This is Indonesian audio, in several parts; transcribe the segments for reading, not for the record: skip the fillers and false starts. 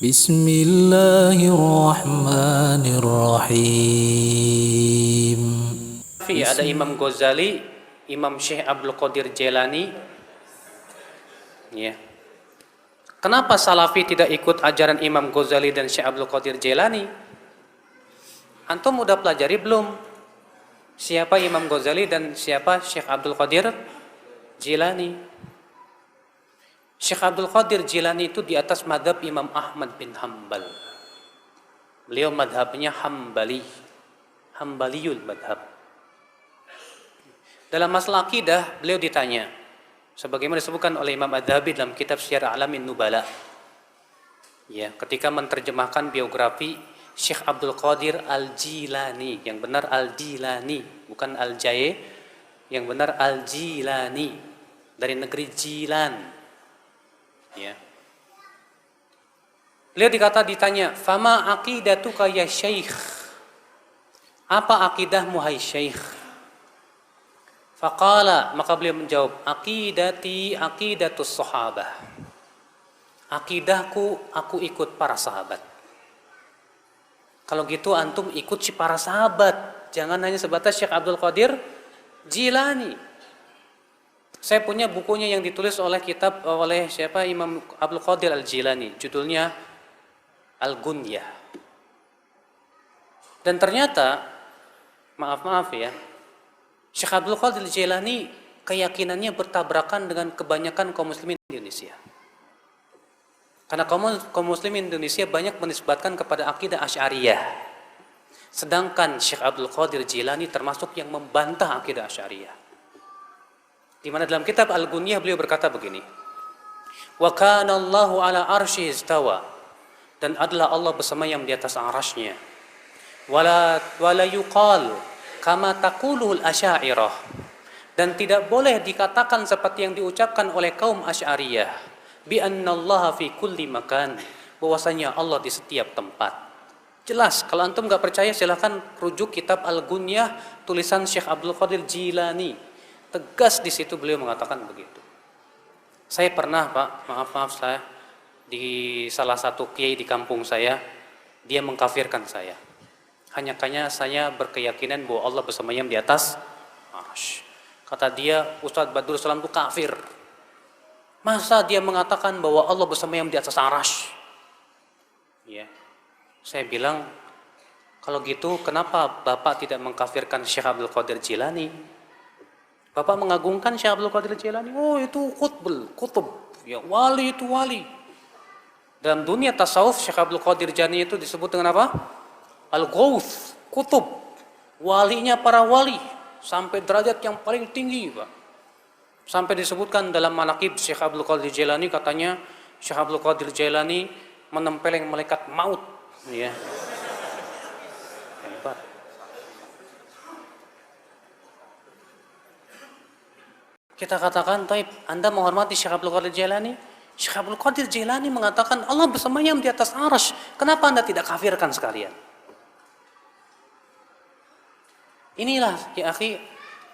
Bismillahirrahmanirrahim. Ada Imam Ghazali, Imam Syekh Abdul Qadir Jailani. Ya. Kenapa Salafi tidak ikut ajaran Imam Ghazali dan Syekh Abdul Qadir Jailani? Antum udah pelajari belum? Siapa Imam Ghazali dan siapa Syekh Abdul Qadir Jailani? Syekh Abdul Qadir Jailani itu di atas madhab Imam Ahmad bin Hanbal. Beliau madhabnya Hambali, Hambaliyul madhab. Dalam masalah akidah, beliau ditanya, sebagaimana disebutkan oleh Imam Adz-Dzahabi dalam kitab Syiar A'lamin Nubala. Ya, ketika menerjemahkan biografi Syekh Abdul Qadir Al-Jilani, yang benar Al-Jilani, bukan Al-Jaye, yang benar Al-Jilani, dari negeri Jilan. Ya. Beliau ditanya, "Fama aqidatuka ya Syekh?" Apa akidahmu hai Syekh? Faqala, maka beliau menjawab, "Aqidati aqidatus sahabah." Akidahku, aku ikut para sahabat. Kalau gitu antum ikut si para sahabat, jangan hanya sebatas Syekh Abdul Qadir Jilani. Saya punya bukunya yang ditulis oleh siapa, Imam Abdul Qadir Al-Jilani, judulnya Al-Gunyah. Dan ternyata, maaf ya, Syekh Abdul Qadir Jailani keyakinannya bertabrakan dengan kebanyakan kaum muslimin di Indonesia. Karena kaum muslimin Indonesia banyak menisbatkan kepada akidah Asy'ariyah. Sedangkan Syekh Abdul Qadir Jailani termasuk yang membantah akidah Asy'ariyah. Di mana dalam kitab Al-Gunyah beliau berkata begini, "Wa kana Allahu ala arsy istawa." Dan adalah Allah bersemayam di atas arasy-Nya. Wala yuqal kama taqulul asy'ariyah, dan tidak boleh dikatakan seperti yang diucapkan oleh kaum Asy'ariyah, bi annallaha fi kulli makan, bahwasanya Allah di setiap tempat. Jelas, kalau antum enggak percaya silahkan rujuk kitab Al-Gunyah tulisan Syekh Abdul Qadir Jilani. Tegas di situ beliau mengatakan begitu. Saya pernah, Pak, maaf saya di salah satu kiai di kampung saya, dia mengkafirkan saya. Hanya saya berkeyakinan bahwa Allah bersemayam di atas arsy. Kata dia, Ustadz Badrul Salam itu kafir. Masa dia mengatakan bahwa Allah bersemayam di atas arsy? Ya. Saya bilang, kalau gitu kenapa Bapak tidak mengkafirkan Syekh Abdul Qadir Jilani? Bapak mengagungkan Syekh Abdul Qadir Jilani. Oh, itu kutub. Ya, wali itu wali. Dalam dunia tasawuf, Syekh Abdul Qadir Jilani itu disebut dengan apa? Al-Ghauth, kutub, walinya para wali, sampai derajat yang paling tinggi, Pak. Sampai disebutkan dalam manaqib Syekh Abdul Qadir Jailani, katanya Syekh Abdul Qadir Jailani menempeleng malaikat maut, ya. Hebat. Kita katakan, "Taib, Anda menghormati Syekh Abdul Qadir Jailani?" Syekh Abdul Qadir Jailani mengatakan Allah bersemayam di atas arsy. Kenapa Anda tidak kafirkan sekalian? Inilah, ya akhi,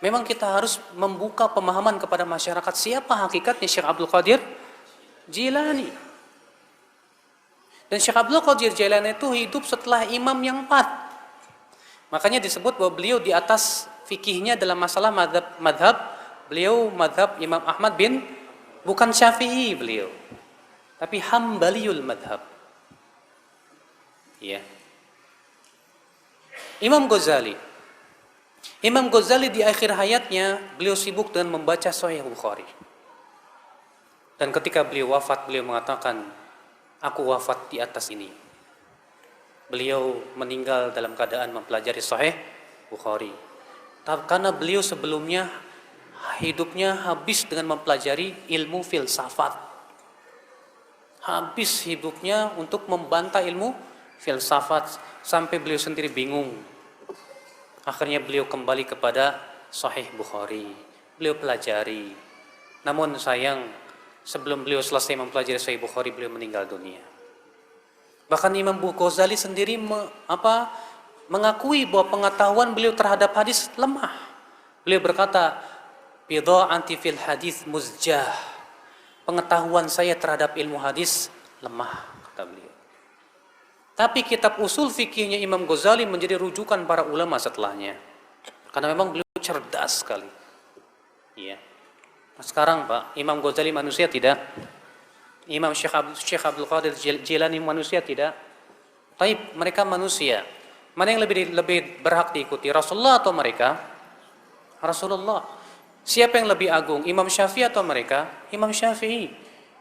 memang kita harus membuka pemahaman kepada masyarakat siapa hakikatnya Syekh Abdul Qadir Jilani. Dan Syekh Abdul Qadir Jilani itu hidup setelah imam yang 4. Makanya disebut bahwa beliau di atas fikihnya dalam masalah madhab, beliau madhab Imam Ahmad bukan Syafi'i beliau, tapi Hambaliyul madhab. Ya. Imam Ghazali di akhir hayatnya beliau sibuk dengan membaca Sahih Bukhari. Dan ketika beliau wafat, beliau mengatakan, "Aku wafat di atas ini." Beliau meninggal dalam keadaan mempelajari Sahih Bukhari. Karena beliau sebelumnya hidupnya habis dengan mempelajari ilmu filsafat. Habis hidupnya untuk membantah ilmu filsafat sampai beliau sendiri bingung. Akhirnya beliau kembali kepada Sahih Bukhari. Beliau pelajari. Namun sayang, sebelum beliau selesai mempelajari Sahih Bukhari, beliau meninggal dunia. Bahkan Imam Ghazali sendiri mengakui bahwa pengetahuan beliau terhadap hadis lemah. Beliau berkata, "Bidha'ati fil hadis muzjah." Pengetahuan saya terhadap ilmu hadis lemah, kata beliau. Tapi kitab usul fikihnya Imam Ghazali menjadi rujukan para ulama setelahnya. Karena memang beliau cerdas sekali. Iya. Nah, sekarang Pak, Imam Ghazali manusia tidak? Imam Syekh Abdul Qadir Jilani manusia tidak? Tapi mereka manusia. Mana yang lebih berhak diikuti? Rasulullah atau mereka? Rasulullah. Siapa yang lebih agung? Imam Syafi'i atau mereka? Imam Syafi'i.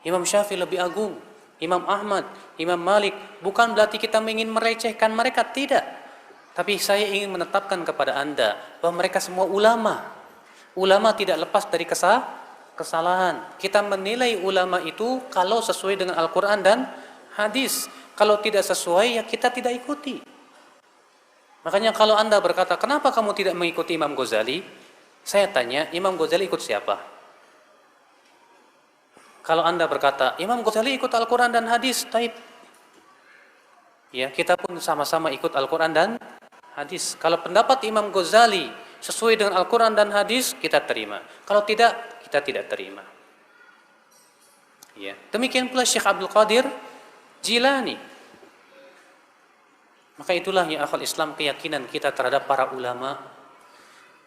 Imam Syafi'i lebih agung. Imam Ahmad, Imam Malik. Bukan berarti kita ingin merecehkan mereka, tidak. Tapi saya ingin menetapkan kepada Anda bahwa mereka semua ulama. Ulama tidak lepas dari kesalahan. Kita menilai ulama itu kalau sesuai dengan Al-Quran dan hadis. Kalau tidak sesuai, ya kita tidak ikuti. Makanya kalau Anda berkata, kenapa kamu tidak mengikuti Imam Ghazali? Saya tanya, Imam Ghazali ikut siapa? Kalau Anda berkata, Imam Ghazali ikut Al-Quran dan hadis, taib. Ya, kita pun sama-sama ikut Al-Quran dan hadis. Kalau pendapat Imam Ghazali sesuai dengan Al-Quran dan hadis, kita terima. Kalau tidak, kita tidak terima. Ya. Demikian pula Syekh Abdul Qadir Jilani. Maka itulah ya akhwal Islam, keyakinan kita terhadap para ulama.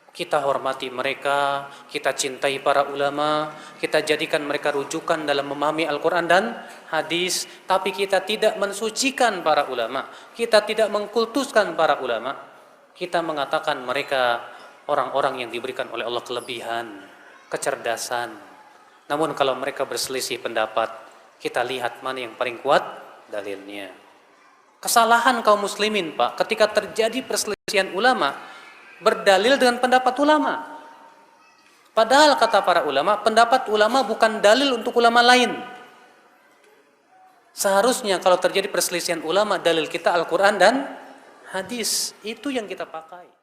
Kita hormati mereka, kita cintai para ulama, kita jadikan mereka rujukan dalam memahami Al-Quran dan hadis. Tapi kita tidak mensucikan para ulama, kita tidak mengkultuskan para ulama. Kita mengatakan mereka orang-orang yang diberikan oleh Allah kelebihan, kecerdasan. Namun kalau mereka berselisih pendapat, kita lihat mana yang paling kuat dalilnya. Kesalahan kaum muslimin Pak, ketika terjadi perselisihan ulama, berdalil dengan pendapat ulama. Padahal kata para ulama, pendapat ulama bukan dalil untuk ulama lain. Seharusnya kalau terjadi perselisihan ulama, dalil kita Al-Quran dan hadis. Itu yang kita pakai.